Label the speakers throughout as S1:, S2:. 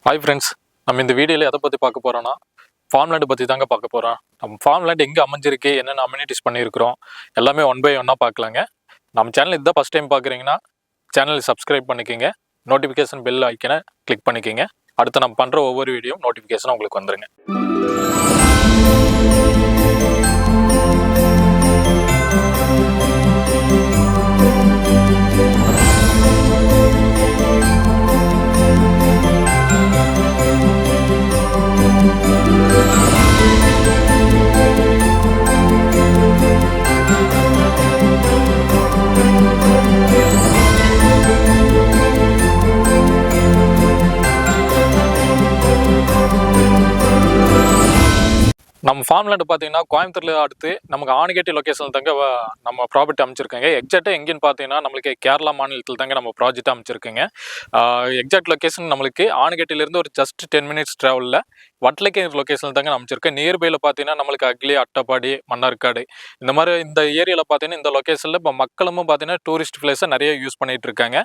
S1: Hi friends, நம்ம இந்த வீடியோவில் எதை பற்றி பார்க்க போகிறோன்னா ஃபார்ம்லேண்டு பற்றி தாங்க பார்க்க போகிறோம். நம்ம ஃபார்ம்லேண்ட் எங்கே அமைஞ்சிருக்கு, என்னென்ன அம்யூனிட்டிஸ் பண்ணியிருக்கிறோம், எல்லாமே ஒன் பை ஒன்னாக பார்க்கலாங்க. நம்ம சேனல் இதுதான் ஃபஸ்ட் டைம் பார்க்குறீங்கன்னா சேனல் சப்ஸ்கிரைப் பண்ணிக்கோங்க, நோட்டிஃபிகேஷன் பெல் ஐக்கனை கிளிக் பண்ணிக்கோங்க. அடுத்து நம்ம பண்ணுற ஒவ்வொரு வீடியோ நோட்டிஃபிகேஷனும் உங்களுக்கு வந்துருங்க. நம்ம ஃபார்ம்லேண்டு பார்த்தீங்கன்னா கோயம்புத்தூரில் அடுத்து நமக்கு ஆணிகட்டி லொக்கேஷனில் தாங்க நம்ம ப்ராஜெக்ட் அமைச்சிருக்கேங்க. எக்ஸாக்டாக எங்கேன்னு பார்த்தீங்கன்னா நம்மளுக்கு கேரளா மாநிலத்தில் தாங்க நம்ம ப்ராஜெக்ட் அமைச்சிருக்கேங்க. எக்ஸாக்ட் லொக்கேஷன் நம்மளுக்கு ஆணிகட்டிலேருந்து ஒரு ஜஸ்ட் 10 மினிட்ஸ் ட்ராவலில் வட்டலக்கேர் லொக்கேஷனில் தாங்க அமைச்சிருக்கேன். நியர்பையில் பார்த்தீங்கன்னா நம்மளுக்கு அக்லி, அட்டப்பாடி, மன்னார்காடு இந்த மாதிரி இந்த ஏரியாவில் பார்த்தீங்கன்னா இந்த லொக்கேஷனில் இப்போ மக்களும் பார்த்தீங்கன்னா டூரிஸ்ட் பிளேஸை நிறைய யூஸ் பண்ணிகிட்டு இருக்காங்க.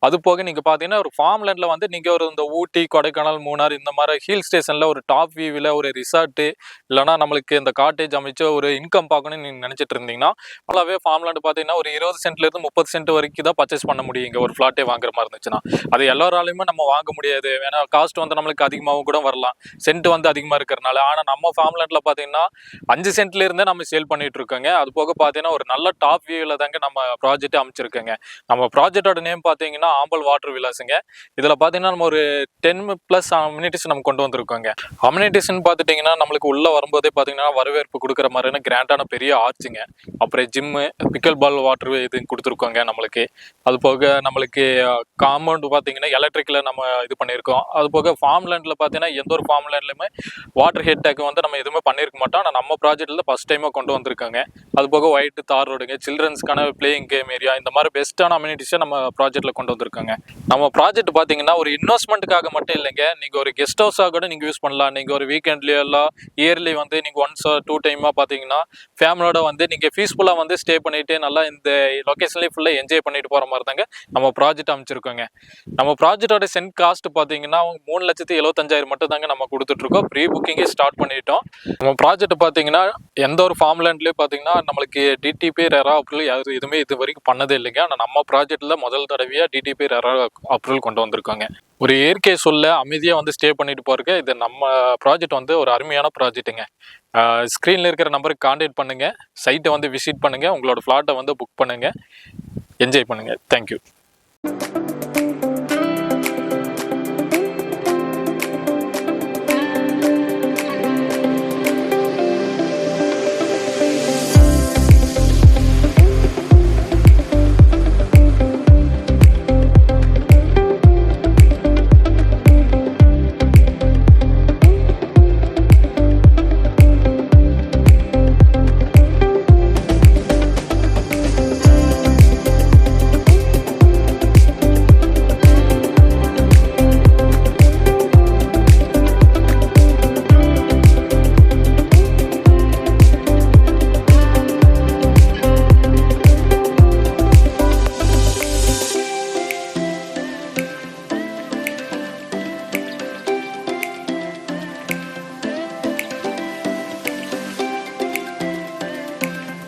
S1: அது போக நீங்கள் பார்த்தீங்கன்னா ஒரு ஃபார்ம்லேண்டில் வந்து நீங்கள் ஒரு இந்த ஊட்டி, கொடைக்கானல், மூணார் இந்த மாதிரி ஹில் ஸ்டேஷனில் ஒரு டாப் வியூவில் ஒரு ரிசார்ட்டு இல்லைனா நம்மளுக்கு இந்த காட்டேஜ் அமைச்சு ஒரு இன்கம் பார்க்கணும்னு நீங்கள் நினச்சிட்டு இருந்தீங்கன்னா நல்லாவே ஃபார்ம்லேண்டு பார்த்தீங்கன்னா ஒரு 20 சென்ட்லேருந்து 30 சென்ட் வரைக்கும் தான் பர்ச்சேஸ் பண்ண முடியும். இங்கே ஒரு ஃப்ளாட்டே வாங்குற மாதிரி இருந்துச்சுன்னா அது எல்லாராலையுமே நம்ம வாங்க முடியாது. ஏன்னா காஸ்ட் வந்து நம்மளுக்கு அதிகமாகவும் கூட வரலாம், சென்ட் வந்து அதிகமாக இருக்கிறனால. ஆனால் நம்ம ஃபார்ம்லேண்டில் பார்த்தீங்கன்னா 5 சென்ட்லேருந்தே நம்ம சேல் பண்ணிட்டு இருக்கோங்க. அது போக பார்த்தீங்கன்னா ஒரு நல்ல டாப் வியூவில் தாங்க நம்ம ப்ராஜெக்ட் அமைச்சிருக்கோங்க. நம்ம ப்ராஜெக்டோட நேம் பார்த்தீங்கன்னா ஆம்பல் வாட்டர் விலாஸுங்க. இதில் பார்த்தீங்கன்னா நம்ம ஒரு 10+ அம்யூனிட்டிஸ் நம்ம கொண்டு வந்திருக்கோங்க. அம்யூனிட்டிஸ்ன்னு பார்த்துட்டிங்கன்னா நம்மளுக்கு உள்ள வரும்போதே பார்த்தீங்கன்னா வரவேற்பு கொடுக்குற மாதிரியான கிராண்டான பெரிய ஆர்ச்சுங்க, அப்புறம் ஜிம்மு, பிக்கல் பால் வாட்டர் இது கொடுத்துருக்கோங்க நம்மளுக்கு. அது போக நம்மளுக்கு காம்பவுண்டு பார்த்தீங்கன்னா எலக்ட்ரிக்கில் நம்ம இது பண்ணியிருக்கோம். அது போக ஃபார்ம்லேண்டில் பார்த்தீங்கன்னா எந்த ஒரு ஃபார்ம்லேண்ட்லையுமே வாட்டர் ஹெட் டேக் வந்து நம்ம எதுவுமே பண்ணியிருக்க மாட்டோம். ஆனால் நம்ம ப்ராஜெக்டில் ஃபஸ்ட் டைமாக கொண்டு வந்திருக்காங்க. அது போக ஒயிட் தார் ரோடுங்க, சில்ட்ரன்ஸ்க்கான பிளேயிங் கேம் ஏரியா, இந்த மாதிரி பெஸ்ட்டான அம்யூனிட்டிஸை நம்ம ப்ராஜெக்டில் கொண்டு வந்திருக்காங்க. நம்ம ப்ராஜெக்ட் பார்த்தீங்கன்னா ஒரு இன்வெஸ்ட்மெண்ட்டுக்காக மட்டும் இல்லைங்க, நீங்கள் ஒரு கெஸ்ட் ஹவுஸாக கூட நீங்கள் யூஸ் பண்ணலாம். நீங்கள் ஒரு வீக்கெண்ட்லேயோ எல்லாம் இயர்லி வந்து நீங்கள் 1 or 2 டைமாக பார்த்தீங்கன்னா ஃபேமிலியோட வந்து நீங்கள் பீஸ்ஃபுல்லாக வந்து ஸ்டே பண்ணிவிட்டு நல்லா இந்த லொக்கேஷன்லேயே ஃபுல்லாக என்ஜாய் பண்ணிட்டு போகிற மாதிரி தாங்க நம்ம ப்ராஜெக்ட் அமைச்சிருக்கோங்க. நம்ம ப்ராஜெக்டோட சென்ட் காஸ்ட் பார்த்தீங்கன்னா 3,75,000 மட்டும் தாங்க நம்ம கொடுத்துட்ருக்கோம். ப்ரீ புக்கிங்கே ஸ்டார்ட் பண்ணிட்டோம். நம்ம ப்ராஜெக்ட் பார்த்தீங்கன்னா எந்த ஒரு ஃபார்ம்லேண்ட்லேயும் பார்த்தீங்கன்னா நம்மளுக்கு டிடிபி ரெரா அப்ரூவல் எதுவுமே இது வரைக்கும் பண்ணதே இல்லைங்க. ஆனால் நம்ம ப்ராஜெக்டில் முதல் தடவையாக டிடிபி ரெரா அப்ரூவல் கொண்டு வந்திருக்காங்க. ஒரு இயற்கை சொல்ல அமைதியாக வந்து ஸ்டே பண்ணிட்டு போகிறக்கு இது நம்ம ப்ராஜெக்ட் வந்து ஒரு அருமையான ப்ராஜெக்ட்டுங்க. ஸ்க்ரீனில் இருக்கிற நம்பருக்கு கான்டாக்ட் பண்ணுங்கள், சைட்டை வந்து விசிட் பண்ணுங்கள், உங்களோட ஃப்ளாட்டை வந்து புக் பண்ணுங்கள், என்ஜாய் பண்ணுங்கள். தேங்க்யூ.